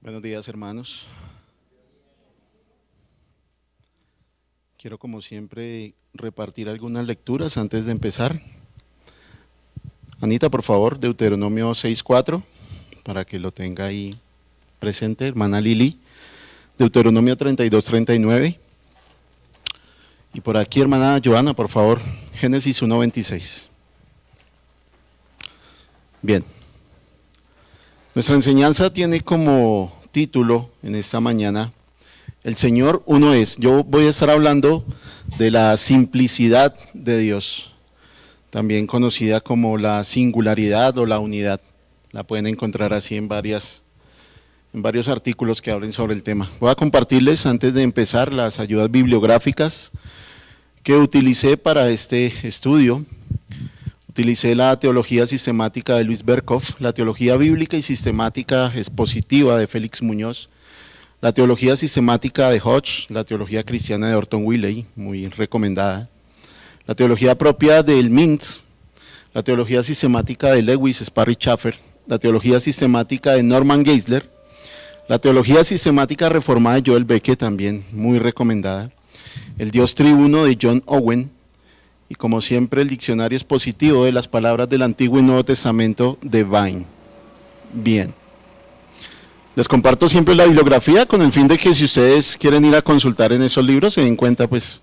Buenos días, hermanos. Quiero, como siempre, repartir algunas lecturas antes de empezar. Anita, por favor, Deuteronomio 6:4, para que lo tenga ahí presente. Hermana Lili, Deuteronomio 32:39. Y por aquí, hermana Joana, por favor, Génesis 1:26. Bien. Nuestra enseñanza tiene como título en esta mañana: El Señor uno es. Yo voy a estar hablando de la simplicidad de Dios, también conocida como la singularidad o la unidad. La pueden encontrar así en varios artículos que hablen sobre el tema. Voy a compartirles, antes de empezar, las ayudas bibliográficas que utilicé para este estudio. Utilicé la teología sistemática de Luis Berkhoff, la teología bíblica y sistemática expositiva de Félix Muñoz, la teología sistemática de Hodge, la teología cristiana de Orton Willey, muy recomendada, la teología propia de Mintz, la teología sistemática de Lewis Sperry Chafer, la teología sistemática de Norman Geisler, la teología sistemática reformada de Joel Beeke, también muy recomendada, el Dios triuno de John Owen, y como siempre el diccionario expositivo de las palabras del Antiguo y Nuevo Testamento de Vine. Bien. Les comparto siempre la bibliografía con el fin de que, si ustedes quieren ir a consultar en esos libros, se den cuenta pues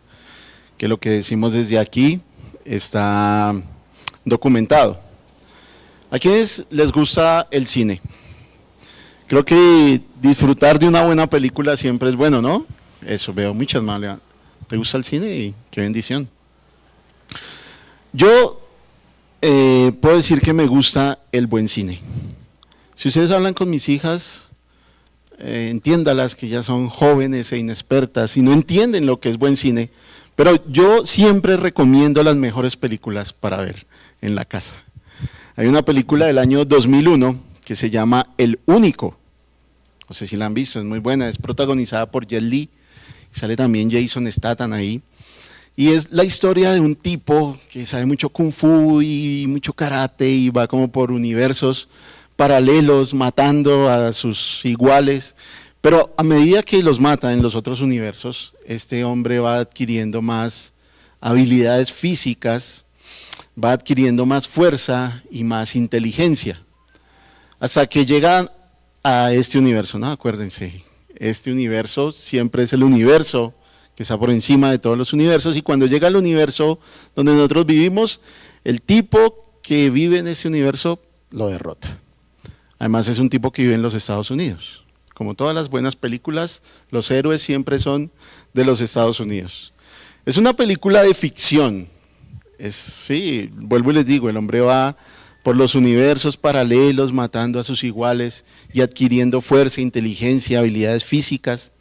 que lo que decimos desde aquí está documentado. ¿A quiénes les gusta el cine? Creo que disfrutar de una buena película siempre es bueno, ¿no? Eso, veo muchas manos. ¿Te gusta el cine? Y qué bendición. Yo puedo decir que me gusta el buen cine. Si ustedes hablan con mis hijas, entiéndalas que ya son jóvenes e inexpertas y no entienden lo que es buen cine, pero yo siempre recomiendo las mejores películas para ver en la casa. Hay una película del año 2001 que se llama El Único. No sé si la han visto, es muy buena, es protagonizada por Jet Li, sale también Jason Statham ahí. Y es la historia de un tipo que sabe mucho kung fu y mucho karate y va como por universos paralelos matando a sus iguales. Pero a medida que los mata en los otros universos, este hombre va adquiriendo más habilidades físicas, va adquiriendo más fuerza y más inteligencia. Hasta que llega a este universo, ¿no? Acuérdense, este universo siempre es el universo que está por encima de todos los universos, y cuando llega al universo donde nosotros vivimos, el tipo que vive en ese universo lo derrota. Además es un tipo que vive en los Estados Unidos. Como todas las buenas películas, los héroes siempre son de los Estados Unidos. Es una película de ficción. Sí, vuelvo y les digo, el hombre va por los universos paralelos matando a sus iguales y adquiriendo fuerza, inteligencia, habilidades físicas.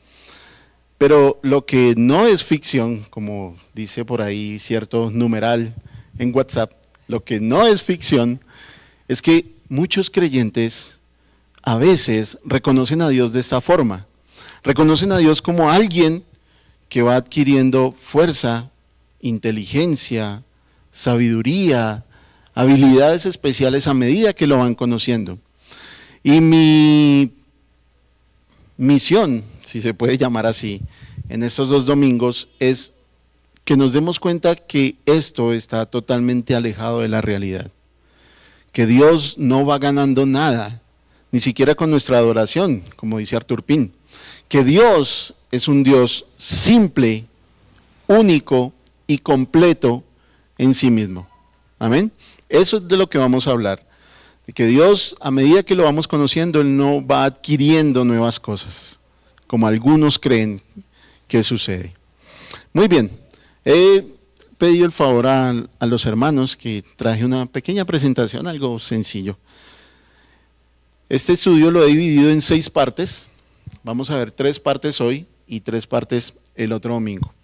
Pero lo que no es ficción, como dice por ahí cierto numeral en WhatsApp, lo que no es ficción es que muchos creyentes a veces reconocen a Dios de esta forma. Reconocen a Dios como alguien que va adquiriendo fuerza, inteligencia, sabiduría, habilidades especiales a medida que lo van conociendo. Y mi misión, si se puede llamar así, en estos 2 domingos es que nos demos cuenta que esto está totalmente alejado de la realidad, que Dios no va ganando nada, ni siquiera con nuestra adoración, como dice Arthur Pym, que Dios es un Dios simple, único y completo en sí mismo. Amén. Eso es de lo que vamos a hablar. De que Dios, a medida que lo vamos conociendo, Él no va adquiriendo nuevas cosas, como algunos creen que sucede. Muy bien, he pedido el favor a los hermanos que traje una pequeña presentación, algo sencillo. Este estudio lo he dividido en 6 partes, vamos a ver 3 partes hoy y 3 partes el otro domingo.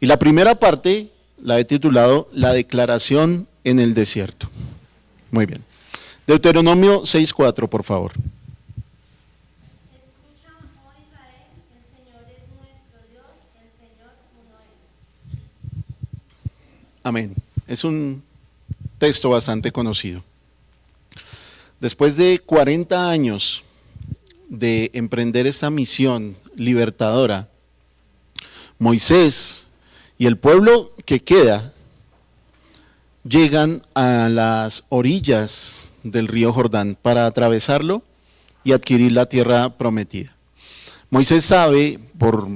Y la primera parte la he titulado La declaración en el desierto. Muy bien. Deuteronomio 6:4, por favor. Escucha, oh Israel, el Señor es nuestro Dios, el Señor uno es. Amén. Es un texto bastante conocido. Después de 40 años de emprender esta misión libertadora, Moisés y el pueblo que queda llegan a las orillas del río Jordán para atravesarlo y adquirir la tierra prometida. Moisés sabe por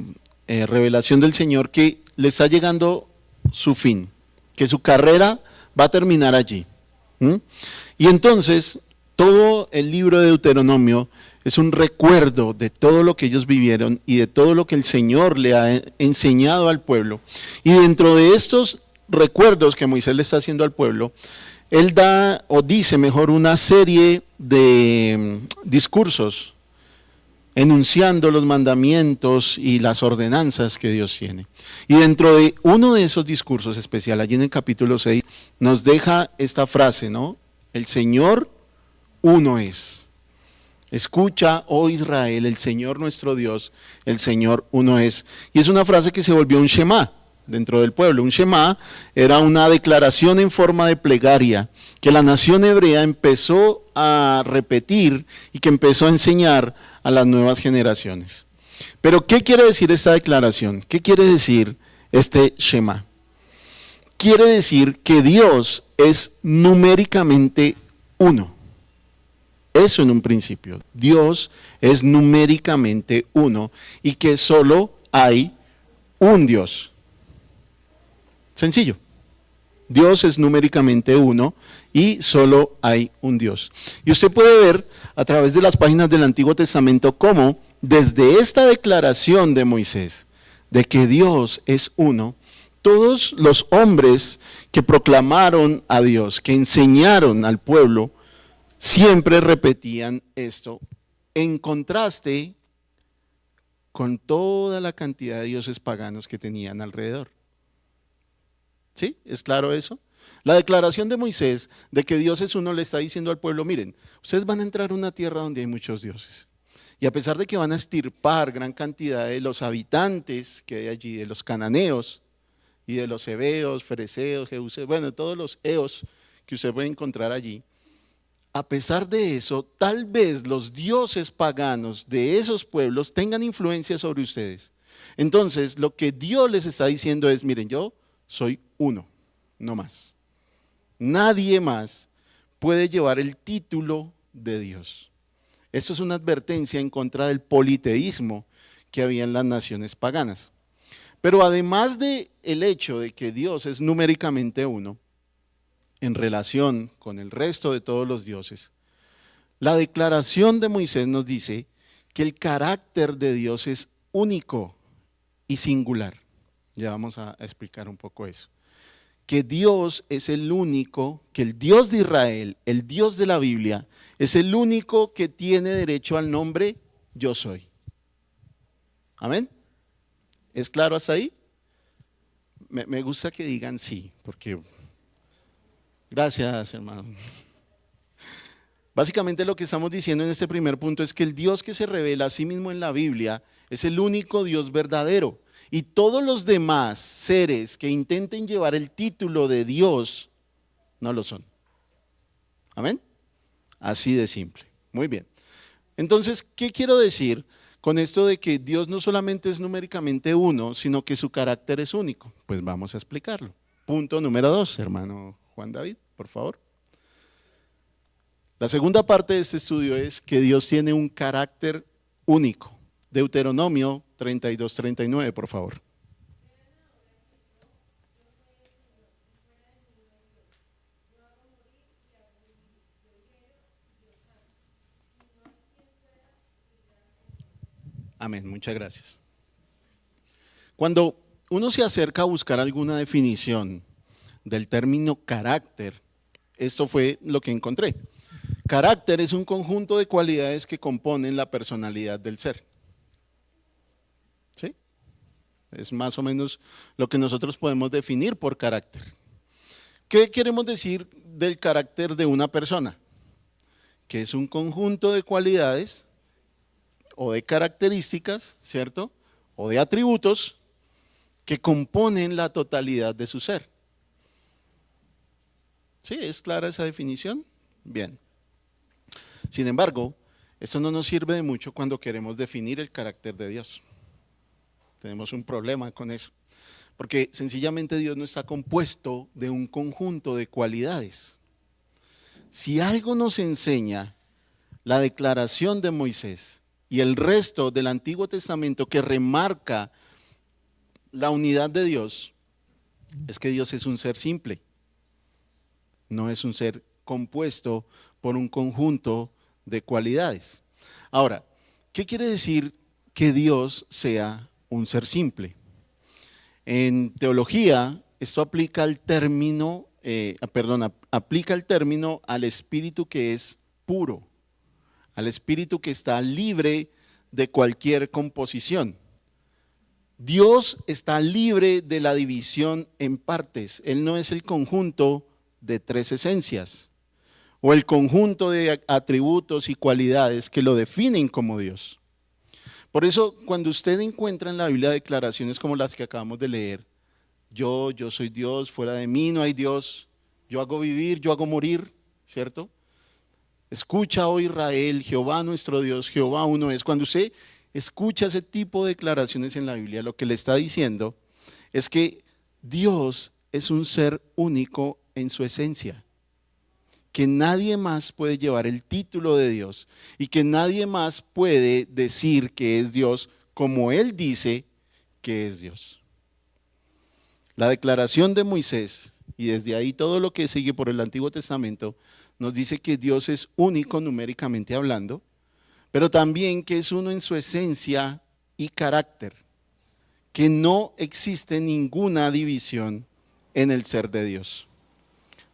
revelación del Señor que le está llegando su fin, que su carrera va a terminar allí. Y entonces todo el libro de Deuteronomio es un recuerdo de todo lo que ellos vivieron y de todo lo que el Señor le ha enseñado al pueblo. Y dentro de estos recuerdos que Moisés le está haciendo al pueblo, él da, o dice mejor, una serie de discursos enunciando los mandamientos y las ordenanzas que Dios tiene. Y dentro de uno de esos discursos especial, allí en el capítulo 6, nos deja esta frase, ¿no? El Señor uno es. Escucha, oh Israel, el Señor nuestro Dios, el Señor uno es. Y es una frase que se volvió un Shema dentro del pueblo. Un Shema era una declaración en forma de plegaria que la nación hebrea empezó a repetir y que empezó a enseñar a las nuevas generaciones. Pero ¿qué quiere decir esta declaración? ¿Qué quiere decir este Shema? Quiere decir que Dios es numéricamente uno. Eso en un principio. Dios es numéricamente uno y que solo hay un Dios. Sencillo. Dios es numéricamente uno y solo hay un Dios. Y usted puede ver a través de las páginas del Antiguo Testamento cómo desde esta declaración de Moisés de que Dios es uno, todos los hombres que proclamaron a Dios, que enseñaron al pueblo, siempre repetían esto en contraste con toda la cantidad de dioses paganos que tenían alrededor. ¿Sí? ¿Es claro eso? La declaración de Moisés de que Dios es uno le está diciendo al pueblo, miren, ustedes van a entrar a una tierra donde hay muchos dioses. Y a pesar de que van a extirpar gran cantidad de los habitantes que hay allí, de los cananeos y de los heveos, fereceos, jebuseos, bueno, todos los eos que usted puede encontrar allí, a pesar de eso, tal vez los dioses paganos de esos pueblos tengan influencia sobre ustedes. Entonces, lo que Dios les está diciendo es, miren, yo soy uno, no más. Nadie más puede llevar el título de Dios. Esto es una advertencia en contra del politeísmo que había en las naciones paganas. Pero además del hecho de que Dios es numéricamente uno, en relación con el resto de todos los dioses, la declaración de Moisés nos dice que el carácter de Dios es único y singular. Ya vamos a explicar un poco eso. Que Dios es el único, que el Dios de Israel, el Dios de la Biblia, es el único que tiene derecho al nombre yo soy. ¿Amén? ¿Es claro hasta ahí? Me gusta que digan sí, porque... Gracias, hermano. Básicamente lo que estamos diciendo en este primer punto es que el Dios que se revela a sí mismo en la Biblia es el único Dios verdadero. Y todos los demás seres que intenten llevar el título de Dios no lo son. ¿Amén? Así de simple. Muy bien. Entonces, ¿qué quiero decir con esto de que Dios no solamente es numéricamente uno, sino que su carácter es único? Pues vamos a explicarlo. Punto número 2, hermano Juan David, por favor. La segunda parte de este estudio es que Dios tiene un carácter único. Deuteronomio 32:39, por favor. Amén, muchas gracias. Cuando uno se acerca a buscar alguna definición del término carácter, esto fue lo que encontré. Carácter es un conjunto de cualidades que componen la personalidad del ser. ¿Sí? Es más o menos lo que nosotros podemos definir por carácter. ¿Qué queremos decir del carácter de una persona? Que es un conjunto de cualidades o de características, ¿cierto? O de atributos que componen la totalidad de su ser. ¿Sí? ¿Es clara esa definición? Bien. Sin embargo, Esto no nos sirve de mucho cuando queremos definir el carácter de Dios. Tenemos un problema con eso, porque sencillamente Dios no está compuesto de un conjunto de cualidades. Si algo nos enseña la declaración de Moisés y el resto del Antiguo Testamento que remarca la unidad de Dios, es que Dios es un ser simple, no es un ser compuesto por un conjunto de cualidades. Ahora, ¿qué quiere decir que Dios sea un ser simple? En teología, esto aplica el término, aplica el término al espíritu que es puro, al espíritu que está libre de cualquier composición. Dios está libre de la división en partes. Él no es el conjunto de tres esencias o el conjunto de atributos y cualidades que lo definen como Dios. Por eso, cuando usted encuentra en la Biblia declaraciones como las que acabamos de leer, yo soy Dios, fuera de mí no hay Dios, yo hago vivir, yo hago morir, ¿cierto? Escucha, oh Israel, Jehová nuestro Dios, Jehová uno es. Cuando usted escucha ese tipo de declaraciones en la Biblia, lo que le está diciendo es que Dios es un ser único en su esencia, que nadie más puede llevar el título de Dios y que nadie más puede decir que es Dios como Él dice que es Dios. La declaración de Moisés y desde ahí todo lo que sigue por el Antiguo Testamento nos dice que Dios es único numéricamente hablando, pero también que es uno en su esencia y carácter, que no existe ninguna división en el ser de Dios.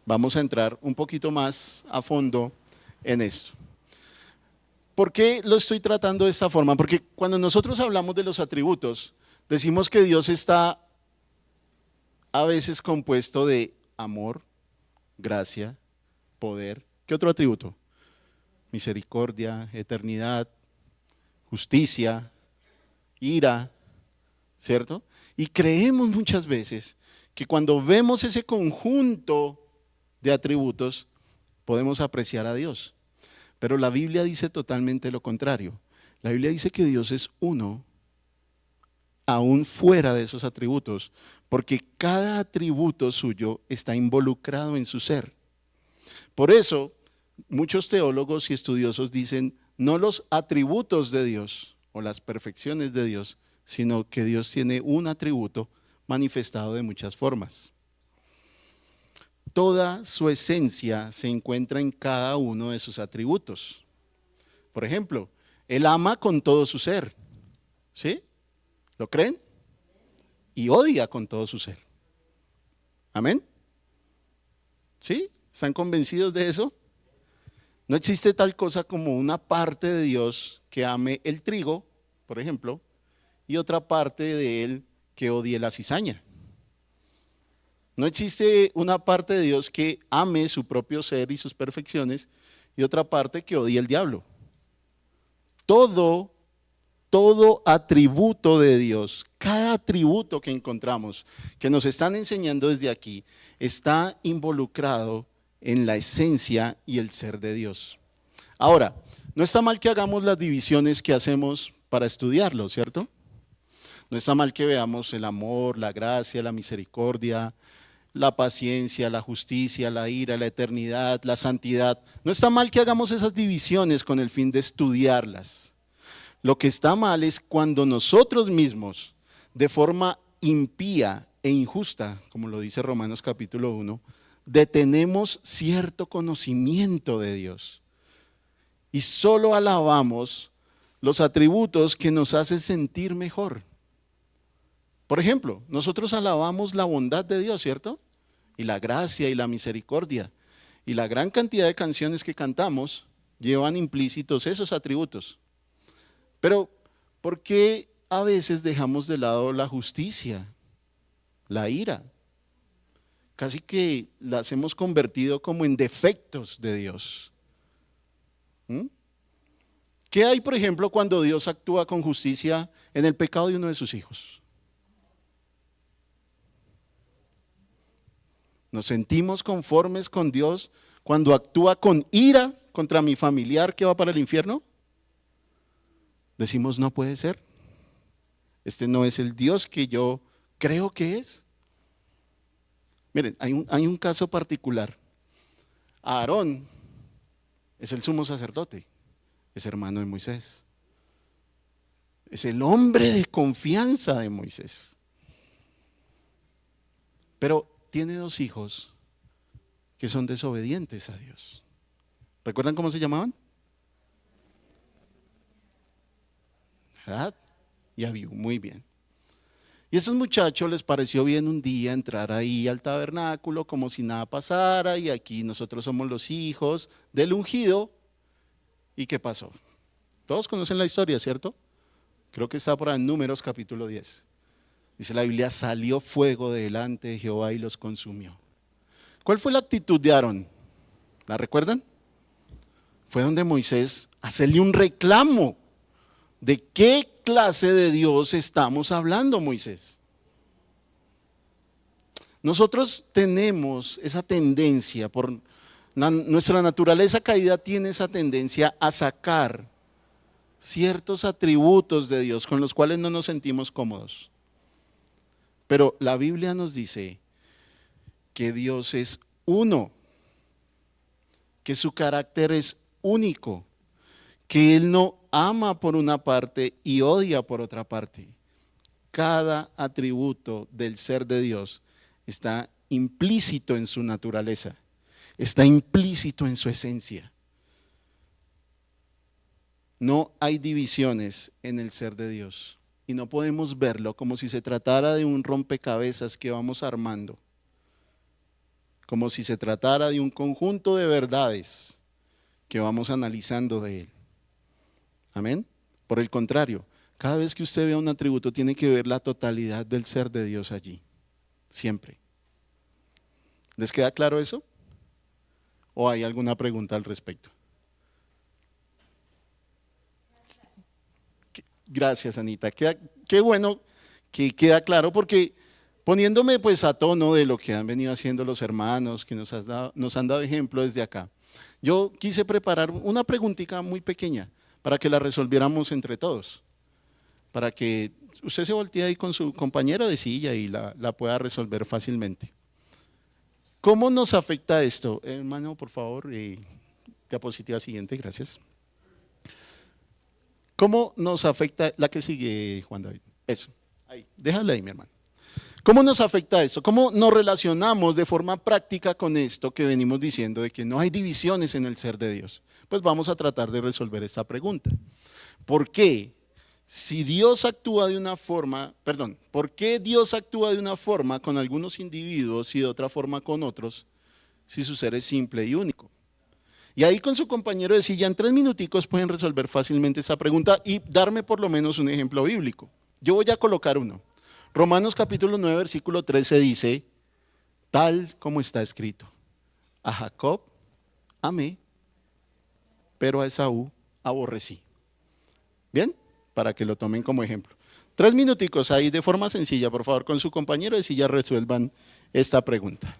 Vamos a entrar un poquito más a fondo en esto. ¿Por qué lo estoy tratando de esta forma? Porque cuando nosotros hablamos de los atributos, decimos que Dios está a veces compuesto de amor, gracia, poder. ¿Qué otro atributo? Misericordia, eternidad, justicia, ira, ¿cierto? Y creemos muchas veces que cuando vemos ese conjunto de atributos podemos apreciar a Dios. Pero la Biblia dice totalmente lo contrario. La Biblia dice que Dios es uno, aún fuera de esos atributos, porque cada atributo suyo está involucrado en su ser. Por eso, muchos teólogos y estudiosos dicen no los atributos de Dios o las perfecciones de Dios, sino que Dios tiene un atributo manifestado de muchas formas. Toda su esencia se encuentra en cada uno de sus atributos. Por ejemplo, Él ama con todo su ser, ¿sí? ¿Lo creen? Y odia con todo su ser. ¿Amén? ¿Sí? ¿Están convencidos de eso? No existe tal cosa como una parte de Dios que ame el trigo, por ejemplo, y otra parte de Él que odie la cizaña. No existe una parte de Dios que ame su propio ser y sus perfecciones y otra parte que odie el diablo. Todo atributo de Dios, cada atributo que encontramos, que nos están enseñando desde aquí, está involucrado en la esencia y el ser de Dios. Ahora, no está mal que hagamos las divisiones que hacemos para estudiarlo, ¿cierto? No está mal que veamos el amor, la gracia, la misericordia, la paciencia, la justicia, la ira, la eternidad, la santidad. No está mal que hagamos esas divisiones con el fin de estudiarlas. Lo que está mal es cuando nosotros mismos, de forma impía e injusta, como lo dice Romanos capítulo 1, detenemos cierto conocimiento de Dios y solo alabamos los atributos que nos hacen sentir mejor. Por ejemplo, nosotros alabamos la bondad de Dios, ¿cierto? Y la gracia y la misericordia. Y la gran cantidad de canciones que cantamos llevan implícitos esos atributos. Pero, ¿por qué a veces dejamos de lado la justicia, la ira? Casi que las hemos convertido como en defectos de Dios. ¿Qué hay, por ejemplo, cuando Dios actúa con justicia en el pecado de uno de sus hijos? ¿Nos sentimos conformes con Dios cuando actúa con ira contra mi familiar que va para el infierno? Decimos, no puede ser. Este no es el Dios que yo creo que es. Miren, hay un caso particular. Aarón es el sumo sacerdote, es hermano de Moisés. Es el hombre de confianza de Moisés. Pero tiene dos hijos que son desobedientes a Dios. ¿Recuerdan cómo se llamaban? Nadab y Abiú, muy bien. Y a esos muchachos les pareció bien un día entrar ahí al tabernáculo como si nada pasara y aquí nosotros somos los hijos del ungido. ¿Y qué pasó? Todos conocen la historia, ¿cierto? Creo que está por ahí en Números capítulo 10. Dice la Biblia, salió fuego de delante de Jehová y los consumió. ¿Cuál fue la actitud de Aarón? ¿La recuerdan? Fue donde Moisés hacerle un reclamo. ¿De qué clase de Dios estamos hablando, Moisés? Nosotros tenemos esa tendencia, nuestra naturaleza caída tiene esa tendencia a sacar ciertos atributos de Dios con los cuales no nos sentimos cómodos. Pero la Biblia nos dice que Dios es uno, que su carácter es único, que Él no ama por una parte y odia por otra parte. Cada atributo del ser de Dios está implícito en su naturaleza, está implícito en su esencia. No hay divisiones en el ser de Dios y no podemos verlo como si se tratara de un rompecabezas que vamos armando, como si se tratara de un conjunto de verdades que vamos analizando de Él. Amén. Por el contrario, cada vez que usted vea un atributo tiene que ver la totalidad del ser de Dios allí, siempre. ¿Les queda claro eso? ¿O hay alguna pregunta al respecto? Gracias, Anita. Qué bueno que queda claro porque poniéndome pues a tono de lo que han venido haciendo los hermanos que nos han dado ejemplo desde acá, yo quise preparar una preguntita muy pequeña para que la resolviéramos entre todos, para que usted se voltee ahí con su compañero de silla y la pueda resolver fácilmente. ¿Cómo nos afecta esto? Hermano, por favor, diapositiva siguiente, gracias. ¿Cómo nos afecta la que sigue, Juan David? Eso, ahí, déjala ahí, mi hermano. ¿Cómo nos afecta esto? ¿Cómo nos relacionamos de forma práctica con esto que venimos diciendo de que no hay divisiones en el ser de Dios? Pues vamos a tratar de resolver esta pregunta. ¿Por qué? Si Dios actúa de una forma, ¿por qué Dios actúa de una forma con algunos individuos y de otra forma con otros si su ser es simple y único? Y ahí con su compañero de silla en 3 minuticos pueden resolver fácilmente esa pregunta y darme por lo menos un ejemplo bíblico. Yo voy a colocar uno. Romanos capítulo 9, versículo 13 dice, tal como está escrito, a Jacob amé, pero a Esaú aborrecí. ¿Bien? Para que lo tomen como ejemplo. 3 minuticos ahí de forma sencilla, por favor, con su compañero de silla resuelvan esta pregunta.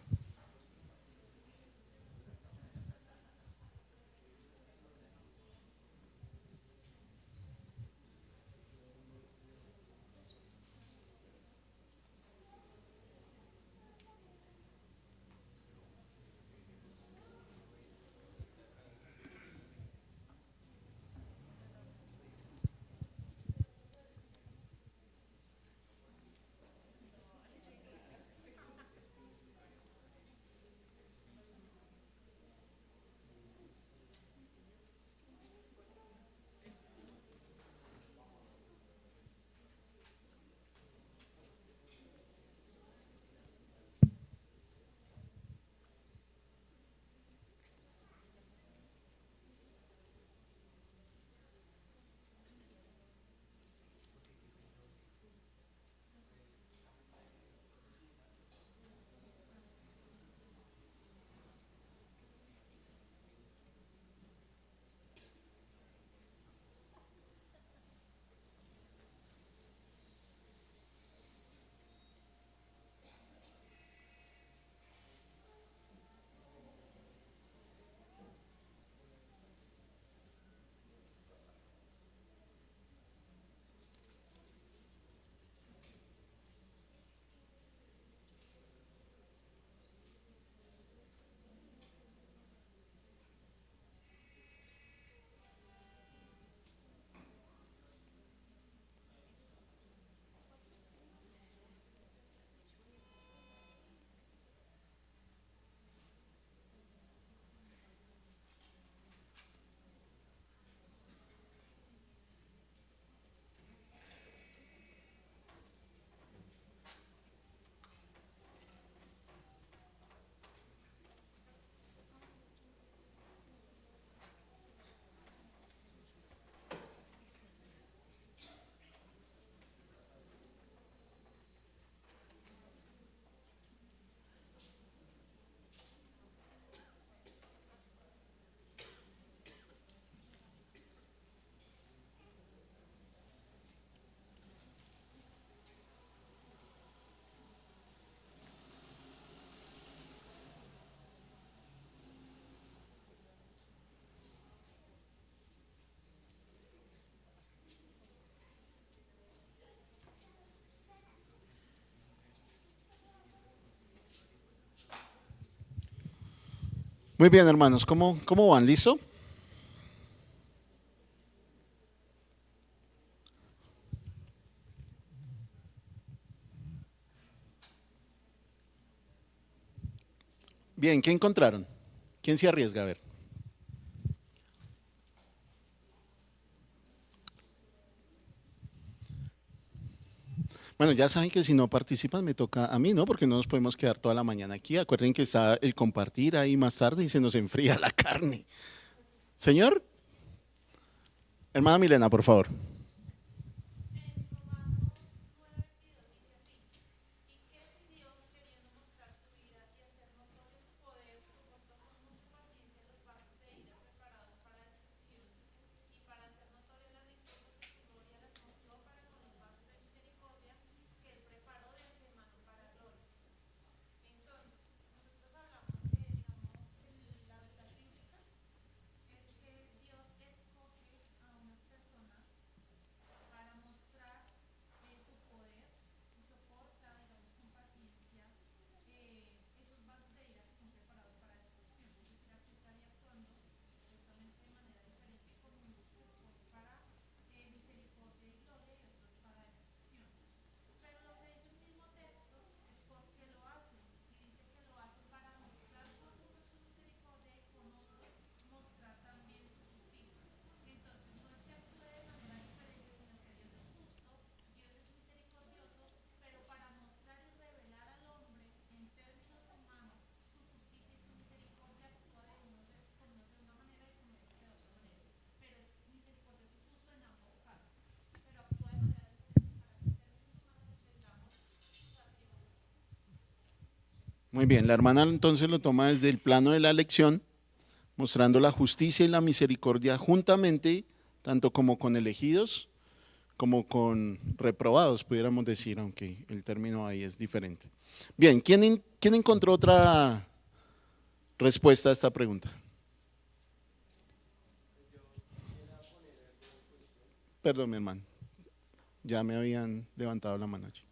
Muy bien, hermanos, ¿cómo van? ¿Listo? Bien, ¿qué encontraron? ¿Quién se arriesga a ver? Bueno, ya saben que si no participan me toca a mí, ¿no? Porque no nos podemos quedar toda la mañana aquí. Acuerden que está el compartir ahí más tarde y se nos enfría la carne. Señor, hermana Milena, por favor. Muy bien, la hermana entonces lo toma desde el plano de la elección, mostrando la justicia y la misericordia juntamente, tanto como con elegidos como con reprobados, pudiéramos decir, aunque el término ahí es diferente. Bien, ¿quién encontró otra respuesta a esta pregunta? Perdón, mi hermano, ya me habían levantado la mano allí.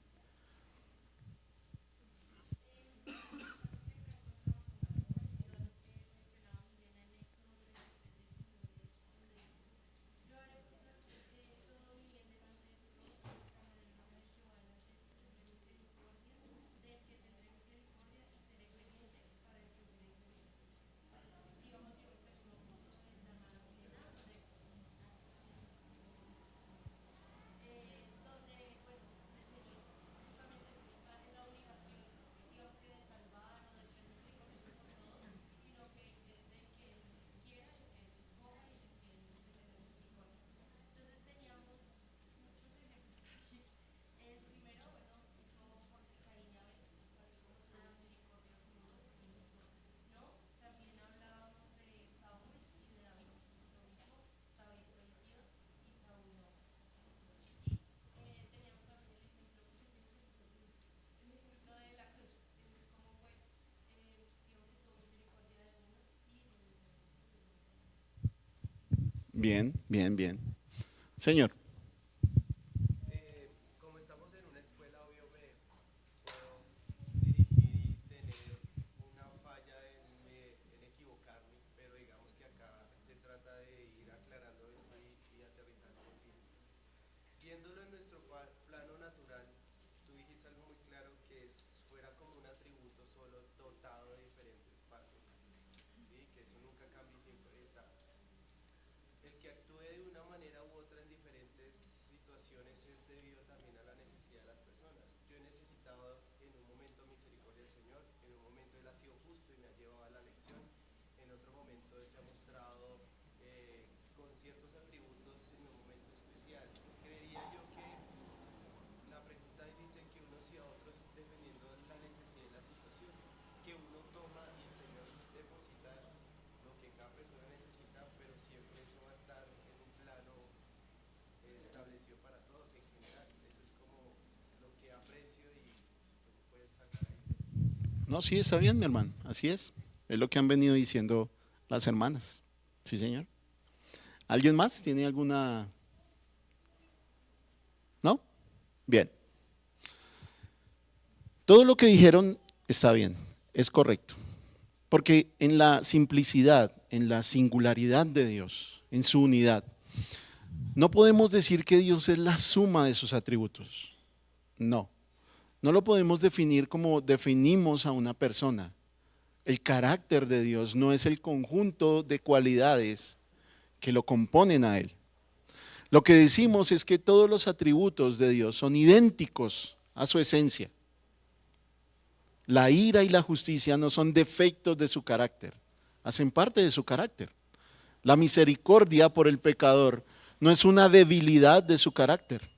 Bien, bien, bien. Señor. Como estamos en una escuela, obvio puedo dirigir y tener una falla en equivocarme, pero digamos que acá se trata de ir aclarando esto y aterrizando un poquito. Viéndolo en nuestro plano natural, tú dijiste algo muy claro que fuera como un atributo solo dotado de diferentes partes, ¿sí? Que eso nunca cambia y siempre está. El que actúe de una manera u otra en diferentes situaciones es debido también a la necesidad de las personas. Yo he necesitado en un momento misericordia del Señor, en un momento Él ha sido justo y me ha llevado a la lección, en otro momento Él se ha mostrado con ciertos atributos en un momento especial. Creería yo que la pregunta dice que unos y a otros dependiendo de la necesidad y la situación que uno toma y el Señor deposita lo que cada persona necesita, pero siempre eso va a estar en un plano establecido para todos en general. Eso es como lo que aprecio y si tú puedes sacar ahí. No, sí, está bien, mi hermano, así es. Es lo que han venido diciendo las hermanas. Sí, señor. ¿Alguien más tiene alguna? ¿No? Bien. Todo lo que dijeron está bien, es correcto. Porque en la simplicidad, en la singularidad de Dios, en su unidad, no podemos decir que Dios es la suma de sus atributos. No, no lo podemos definir como definimos a una persona. El carácter de Dios no es el conjunto de cualidades que lo componen a Él. Lo que decimos es que todos los atributos de Dios son idénticos a su esencia. La ira y la justicia no son defectos de su carácter, hacen parte de su carácter. La misericordia por el pecador no es una debilidad de su carácter,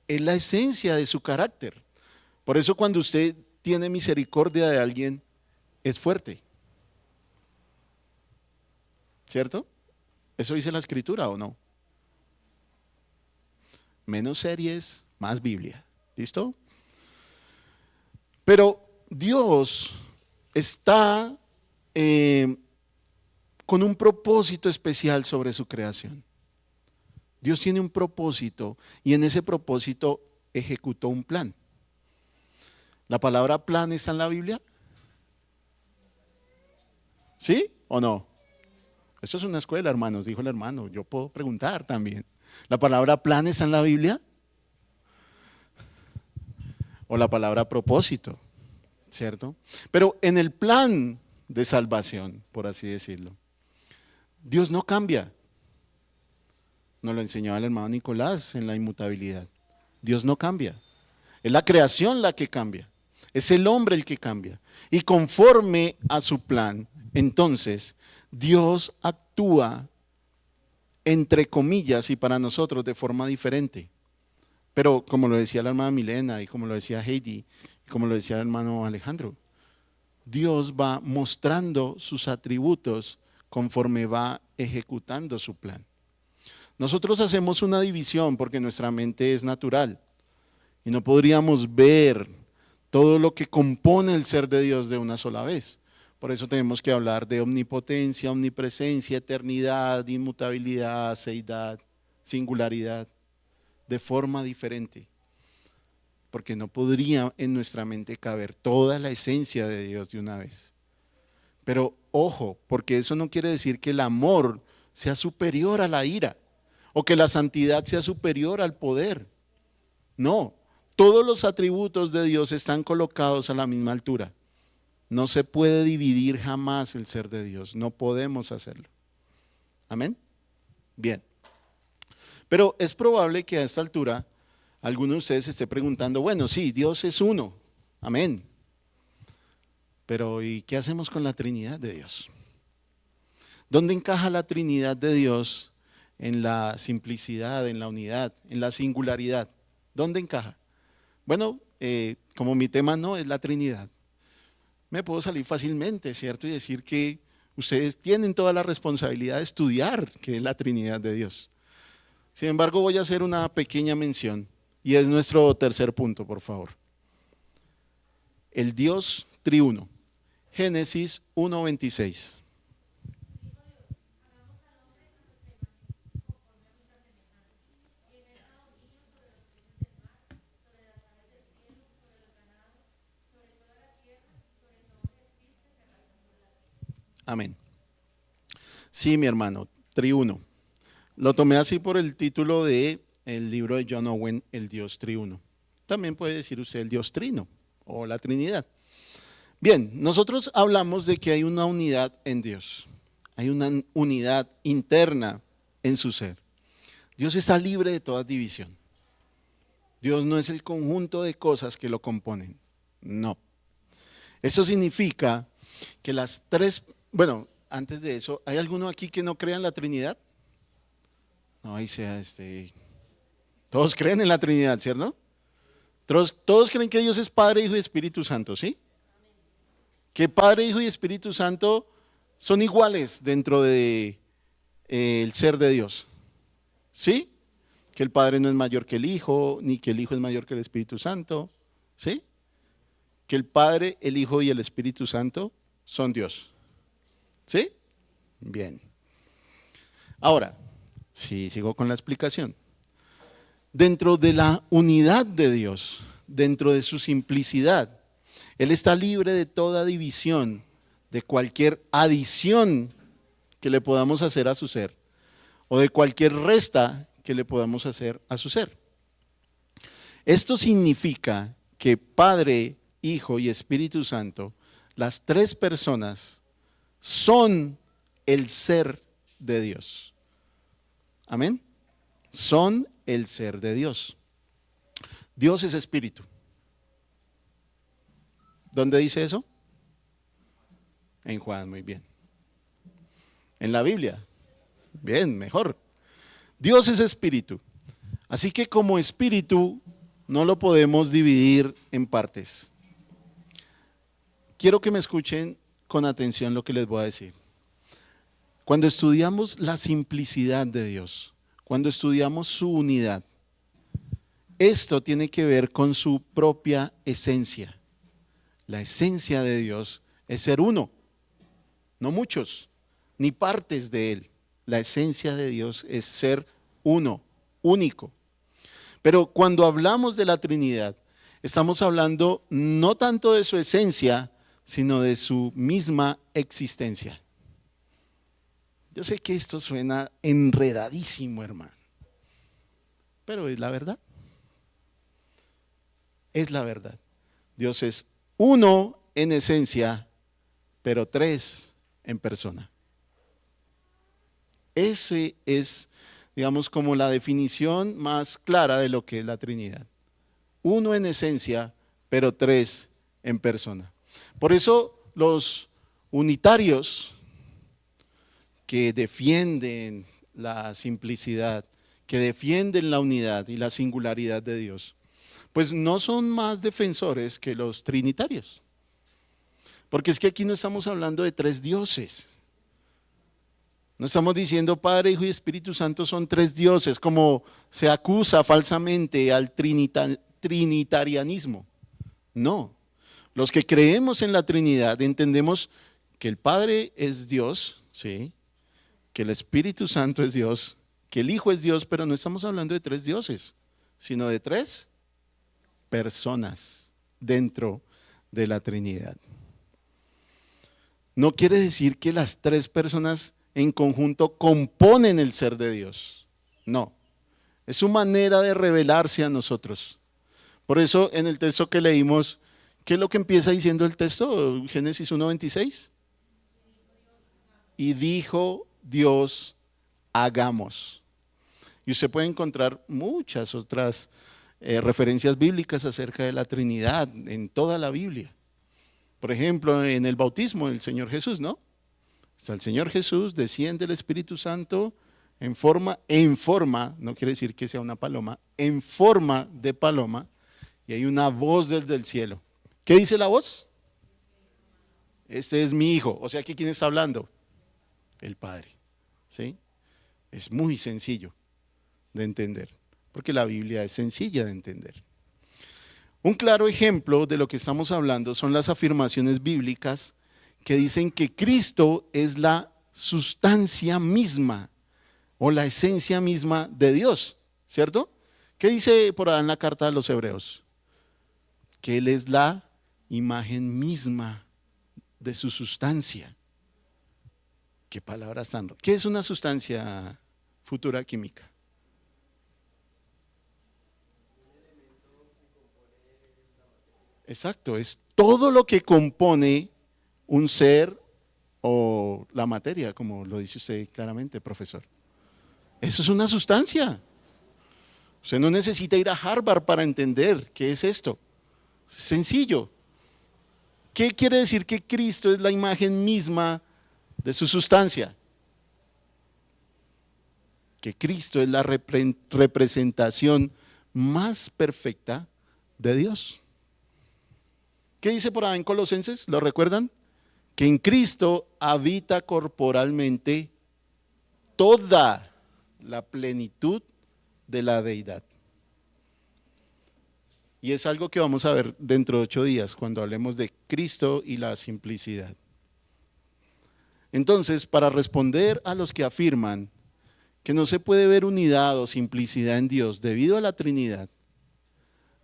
es la esencia de su carácter. Por eso cuando usted tiene misericordia de alguien, es fuerte. ¿Cierto? ¿Eso dice la Escritura o no? Menos series, más Biblia. ¿Listo? Pero Dios está con un propósito especial sobre su creación. Dios tiene un propósito y en ese propósito ejecutó un plan. ¿La palabra plan está en la Biblia? ¿Sí o no? Esto es una escuela, hermanos, dijo el hermano. Yo puedo preguntar también. ¿La palabra plan está en la Biblia? O la palabra propósito, ¿cierto? Pero en el plan de salvación, por así decirlo, Dios no cambia. Nos lo enseñaba el hermano Nicolás en la inmutabilidad. Dios no cambia. Es la creación la que cambia. Es el hombre el que cambia. Y conforme a su plan, entonces, Dios actúa entre comillas y para nosotros de forma diferente. Pero como lo decía la hermana Milena y como lo decía Heidi y como lo decía el hermano Alejandro, Dios va mostrando sus atributos conforme va ejecutando su plan. Nosotros hacemos una división porque nuestra mente es natural y no podríamos ver todo lo que compone el ser de Dios de una sola vez. Por eso tenemos que hablar de omnipotencia, omnipresencia, eternidad, inmutabilidad, seidad, singularidad, de forma diferente. Porque no podría en nuestra mente caber toda la esencia de Dios de una vez. Pero ojo, porque eso no quiere decir que el amor sea superior a la ira o que la santidad sea superior al poder. No, todos los atributos de Dios están colocados a la misma altura. No se puede dividir jamás el ser de Dios, no podemos hacerlo. ¿Amén? Bien. Pero es probable que a esta altura alguno de ustedes se esté preguntando, bueno, sí, Dios es uno, amén. Pero ¿y qué hacemos con la Trinidad de Dios? ¿Dónde encaja la Trinidad de Dios en la simplicidad, en la unidad, en la singularidad? ¿Dónde encaja? Bueno, como mi tema no es la Trinidad, me puedo salir fácilmente, ¿cierto? Y decir que ustedes tienen toda la responsabilidad de estudiar qué es la Trinidad de Dios. Sin embargo, voy a hacer una pequeña mención y es nuestro tercer punto, por favor. El Dios triuno. Génesis 1:26. Amén. Sí, mi hermano, triuno. Lo tomé así por el título de el libro de John Owen, El Dios Triuno. También puede decir usted el Dios Trino o la Trinidad. Bien, nosotros hablamos de que hay una unidad en Dios. Hay una unidad interna en su ser. Dios está libre de toda división. Dios no es el conjunto de cosas que lo componen. No. Eso significa que las tres... Bueno, antes de eso, ¿hay alguno aquí que no crea en la Trinidad? No, ahí sea todos creen en la Trinidad, ¿cierto? Todos creen que Dios es Padre, Hijo y Espíritu Santo, ¿sí? Que Padre, Hijo y Espíritu Santo son iguales dentro de el ser de Dios, ¿sí? Que el Padre no es mayor que el Hijo, ni que el Hijo es mayor que el Espíritu Santo, ¿sí? Que el Padre, el Hijo y el Espíritu Santo son Dios, ¿sí? Bien. Ahora, sí, sigo con la explicación. Dentro de la unidad de Dios, dentro de su simplicidad, Él está libre de toda división de cualquier adición que le podamos hacer a su ser o de cualquier resta que le podamos hacer a su ser. Esto significa que Padre, Hijo y Espíritu Santo, las tres personas, son el ser de Dios. Amén. Son el ser de Dios. Dios es espíritu. ¿Dónde dice eso? En Juan, muy bien. En la Biblia. Bien, mejor. Dios es espíritu. Así que como espíritu no lo podemos dividir en partes. Quiero que me escuchen con atención lo que les voy a decir. Cuando estudiamos la simplicidad de Dios, cuando estudiamos su unidad, esto tiene que ver con su propia esencia. La esencia de Dios es ser uno, no muchos, ni partes de Él. La esencia de Dios es ser uno, único. Pero cuando hablamos de la Trinidad, estamos hablando no tanto de su esencia, sino de su misma existencia. Yo sé que esto suena enredadísimo, hermano, pero es la verdad. Es la verdad. Dios es uno en esencia, pero tres en persona. Ese es, digamos, como la definición más clara de lo que es la Trinidad. Uno en esencia, pero tres en persona. Por eso los unitarios que defienden la simplicidad, que defienden la unidad y la singularidad de Dios, pues no son más defensores que los trinitarios. Porque es que aquí no estamos hablando de tres dioses. No estamos diciendo Padre, Hijo y Espíritu Santo son tres dioses, como se acusa falsamente al trinitarianismo. No. Los que creemos en la Trinidad entendemos que el Padre es Dios, ¿sí? Que el Espíritu Santo es Dios, que el Hijo es Dios, pero no estamos hablando de tres dioses, sino de tres personas dentro de la Trinidad. No quiere decir que las tres personas en conjunto componen el ser de Dios. No, es su manera de revelarse a nosotros. Por eso en el texto que leímos, ¿qué es lo que empieza diciendo el texto? Génesis 1:26. Y dijo Dios, hagamos. Y usted puede encontrar muchas otras referencias bíblicas acerca de la Trinidad en toda la Biblia. Por ejemplo, en el bautismo del Señor Jesús, ¿no? Está el Señor Jesús, desciende el Espíritu Santo en forma, no quiere decir que sea una paloma, en forma de paloma, y hay una voz desde el cielo. ¿Qué dice la voz? Este es mi Hijo. O sea, ¿que quién está hablando? El Padre. ¿Sí? Es muy sencillo de entender, porque la Biblia es sencilla de entender. Un claro ejemplo de lo que estamos hablando son las afirmaciones bíblicas que dicen que Cristo es la sustancia misma o la esencia misma de Dios, ¿cierto? ¿Qué dice por ahí en la carta a los Hebreos? Que Él es la imagen misma de su sustancia. ¿Qué palabras tan? ¿Qué es una sustancia futura química? Exacto, es todo lo que compone un ser o la materia, como lo dice usted claramente, profesor. Eso es una sustancia. Usted no necesita ir a Harvard para entender qué es esto. Es sencillo. ¿Qué quiere decir que Cristo es la imagen misma de su sustancia? Que Cristo es la representación más perfecta de Dios. ¿Qué dice por ahí en Colosenses? ¿Lo recuerdan? Que en Cristo habita corporalmente toda la plenitud de la deidad. Y es algo que vamos a ver dentro de 8 días cuando hablemos de Cristo y la simplicidad. Entonces, para responder a los que afirman que no se puede ver unidad o simplicidad en Dios debido a la Trinidad,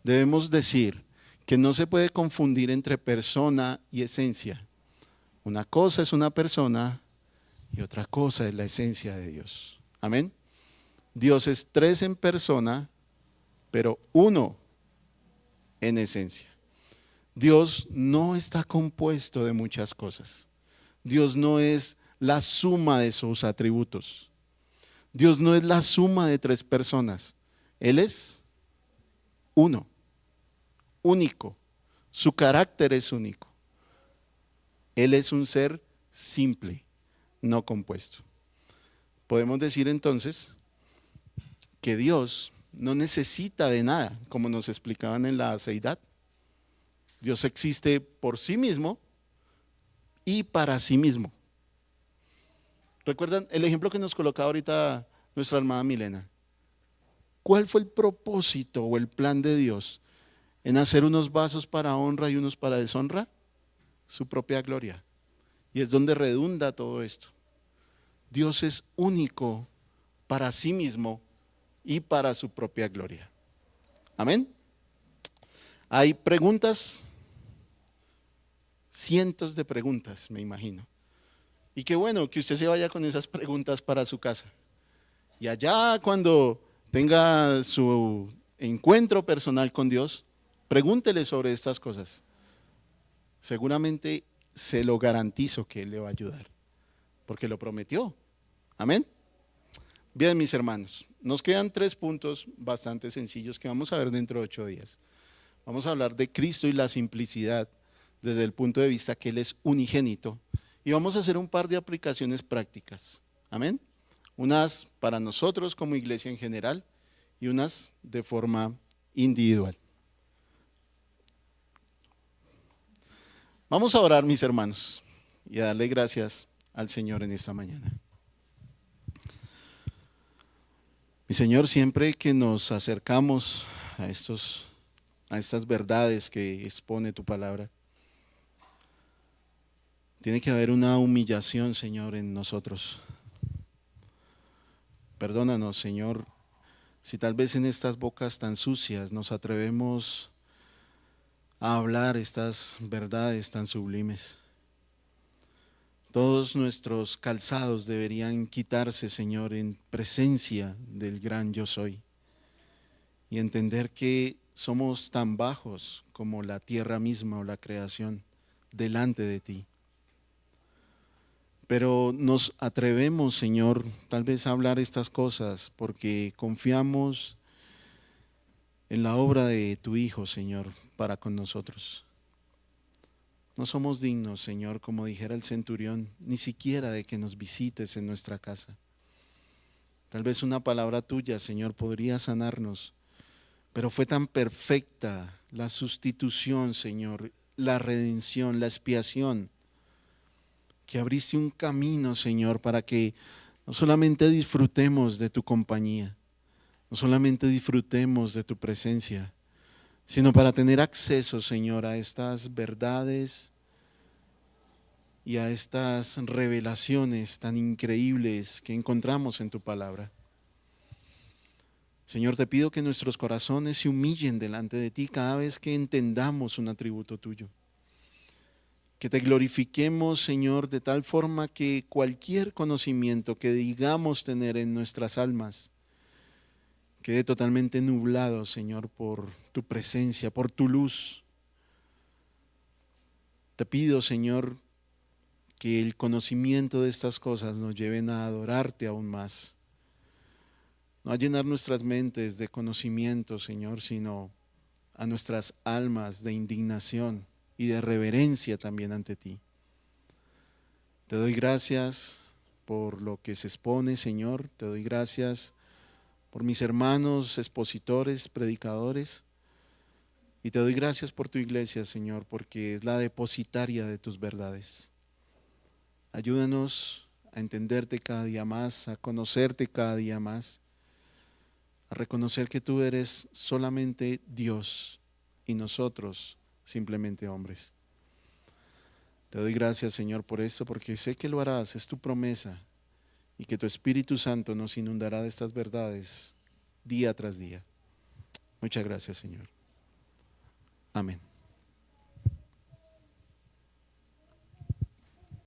debemos decir que no se puede confundir entre persona y esencia, Una cosa es una persona y otra cosa es la esencia de Dios. Amén. Dios es tres en persona, pero uno en esencia. Dios no está compuesto de muchas cosas. Dios no es la suma de sus atributos. Dios no es la suma de tres personas. Él es uno, único. Su carácter es único. Él es un ser simple, no compuesto. Podemos decir entonces que Dios no necesita de nada, como nos explicaban en la aceidad. Dios existe por sí mismo y para sí mismo. ¿Recuerdan el ejemplo que nos colocaba ahorita nuestra hermana Milena? ¿Cuál fue el propósito o el plan de Dios en hacer unos vasos para honra y unos para deshonra? Su propia gloria. Y es donde redunda todo esto. Dios es único para sí mismo y para su propia gloria. Amén. Hay preguntas, cientos de preguntas, me imagino. Y qué bueno que usted se vaya con esas preguntas para su casa. Y allá cuando tenga su encuentro personal con Dios, pregúntele sobre estas cosas. Seguramente se lo garantizo que Él le va a ayudar, porque lo prometió. Amén. Bien, mis hermanos, nos quedan 3 puntos bastante sencillos que vamos a ver dentro de 8 días. Vamos a hablar de Cristo y la simplicidad desde el punto de vista que Él es unigénito. Y vamos a hacer un par de aplicaciones prácticas. Amén. Unas para nosotros como iglesia en general y unas de forma individual. Vamos a orar, mis hermanos, y a darle gracias al Señor en esta mañana. Mi Señor, siempre que nos acercamos a estas verdades que expone tu palabra, tiene que haber una humillación, Señor, en nosotros. Perdónanos, Señor, si tal vez en estas bocas tan sucias nos atrevemos a hablar estas verdades tan sublimes. Todos nuestros calzados deberían quitarse, Señor, en presencia del gran yo soy, y entender que somos tan bajos como la tierra misma o la creación delante de ti. Pero nos atrevemos, Señor, tal vez a hablar estas cosas porque confiamos en la obra de tu Hijo, Señor, para con nosotros. No somos dignos, Señor, como dijera el centurión, ni siquiera de que nos visites en nuestra casa. Tal vez una palabra tuya, Señor, podría sanarnos, pero fue tan perfecta la sustitución, Señor, la redención, la expiación, que abriste un camino, Señor, para que no solamente disfrutemos de tu compañía, no solamente disfrutemos de tu presencia, sino para tener acceso, Señor, a estas verdades y a estas revelaciones tan increíbles que encontramos en tu palabra. Señor, te pido que nuestros corazones se humillen delante de ti cada vez que entendamos un atributo tuyo. Que te glorifiquemos, Señor, de tal forma que cualquier conocimiento que digamos tener en nuestras almas quede totalmente nublado, Señor, por tu presencia, por tu luz. Te pido, Señor, que el conocimiento de estas cosas nos lleven a adorarte aún más. No a llenar nuestras mentes de conocimiento, Señor, sino a nuestras almas de indignación y de reverencia también ante ti. Te doy gracias por lo que se expone, Señor. Te doy gracias por mis hermanos expositores, predicadores. Y te doy gracias por tu iglesia, Señor, porque es la depositaria de tus verdades. Ayúdanos a entenderte cada día más, a conocerte cada día más, a reconocer que tú eres solamente Dios y nosotros simplemente hombres. Te doy gracias, Señor, por esto, porque sé que lo harás, es tu promesa, y que tu Espíritu Santo nos inundará de estas verdades día tras día. Muchas gracias, Señor. Amén.